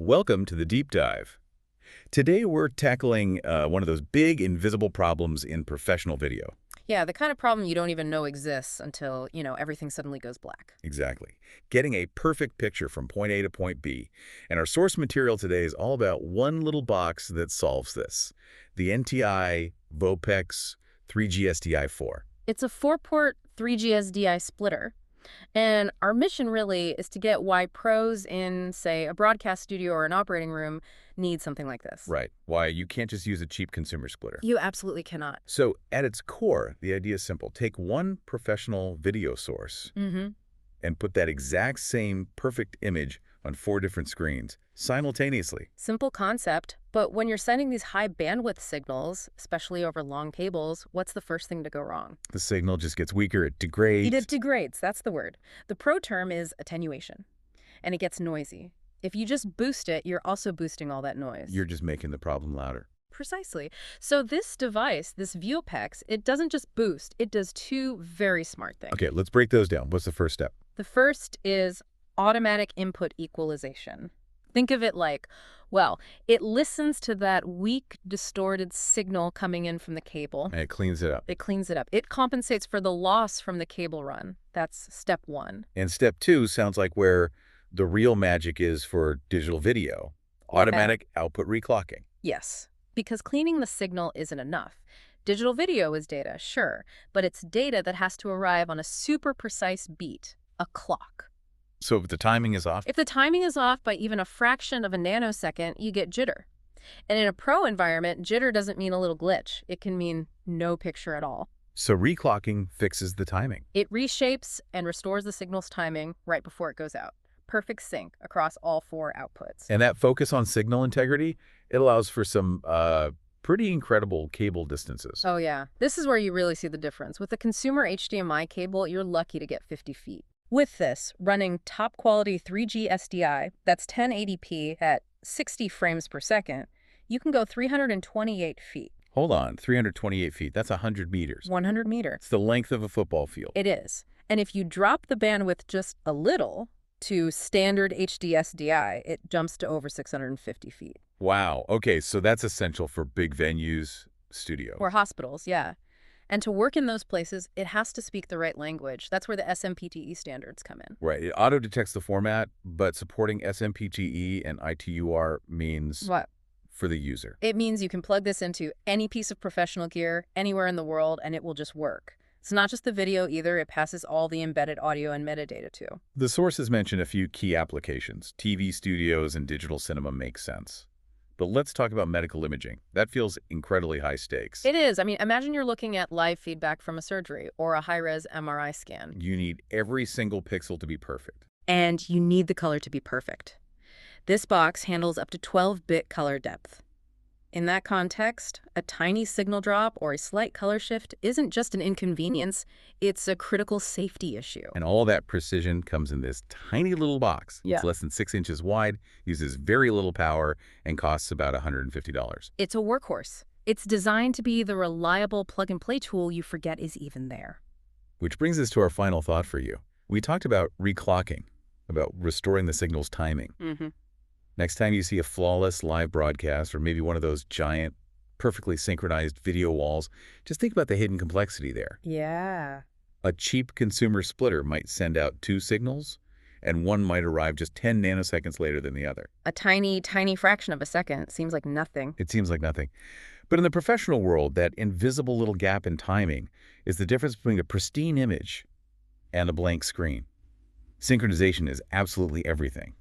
Welcome to the Deep Dive. Today we're tackling one of those big invisible problems in professional video. Yeah, the kind of problem you don't even know exists until, everything suddenly goes black. Exactly. Getting a perfect picture from point A to point B. And our source material today is all about one little box that solves this. The NTI VOPEX-3GSDI-4. It's a 4-port 3GSDI splitter. And our mission really is to get why pros in, say, a broadcast studio or an operating room need something like this. Right. Why you can't just use a cheap consumer splitter. You absolutely cannot. So at its core, the idea is simple. Take one professional video source and put that exact same perfect image on 4 different screens simultaneously. Simple concept, but when you're sending these high bandwidth signals, especially over long cables, what's the first thing to go wrong? The signal just gets weaker, it degrades. It degrades, that's the word. The pro term is attenuation, and it gets noisy. If you just boost it, you're also boosting all that noise. You're just making the problem louder. Precisely. So this device, this VOPEX, it doesn't just boost, it does 2 very smart things. Okay, let's break those down. What's the first step? The first is automatic input equalization. Think of it like, well, it listens to that weak, distorted signal coming in from the cable. And it cleans it up. It cleans it up. It compensates for the loss from the cable run. That's step 1. And step 2 sounds like where the real magic is for digital video. Automatic output reclocking. Yes, because cleaning the signal isn't enough. Digital video is data, sure, but it's data that has to arrive on a super precise beat, a clock. So if the timing is off? If the timing is off by even a fraction of a nanosecond, you get jitter. And in a pro environment, jitter doesn't mean a little glitch. It can mean no picture at all. So reclocking fixes the timing. It reshapes and restores the signal's timing right before it goes out. Perfect sync across all 4 outputs. And that focus on signal integrity, it allows for some pretty incredible cable distances. Oh yeah, this is where you really see the difference. With a consumer HDMI cable, you're lucky to get 50 feet. With this, running top quality 3G SDI, that's 1080p at 60 frames per second, you can go 328 feet. Hold on, 328 feet, that's 100 meters. 100 meters. It's the length of a football field. It is. And if you drop the bandwidth just a little to standard HD SDI, it jumps to over 650 feet. Wow. Okay, so that's essential for big venues, studios. Or hospitals, yeah. And to work in those places, it has to speak the right language. That's where the SMPTE standards come in. Right. It auto-detects the format, but supporting SMPTE and ITUR means... What? For the user. It means you can plug this into any piece of professional gear anywhere in the world, and it will just work. It's not just the video either. It passes all the embedded audio and metadata too. The sources mention a few key applications. TV studios and digital cinema make sense. But let's talk about medical imaging. That feels incredibly high stakes. It is. I mean, imagine you're looking at live feedback from a surgery or a high-res MRI scan. You need every single pixel to be perfect. And you need the color to be perfect. This box handles up to 12-bit color depth. In that context, a tiny signal drop or a slight color shift isn't just an inconvenience, it's a critical safety issue. And all that precision comes in this tiny little box. Yeah. It's less than 6 inches wide, uses very little power, and costs about $150. It's a workhorse. It's designed to be the reliable plug-and-play tool you forget is even there. Which brings us to our final thought for you. We talked about reclocking, about restoring the signal's timing. Next time you see a flawless live broadcast or maybe one of those giant, perfectly synchronized video walls, just think about the hidden complexity there. Yeah. A cheap consumer splitter might send out 2 signals, and one might arrive just 10 nanoseconds later than the other. A tiny, tiny fraction of a second seems like nothing. It seems like nothing. But in the professional world, that invisible little gap in timing is the difference between a pristine image and a blank screen. Synchronization is absolutely everything.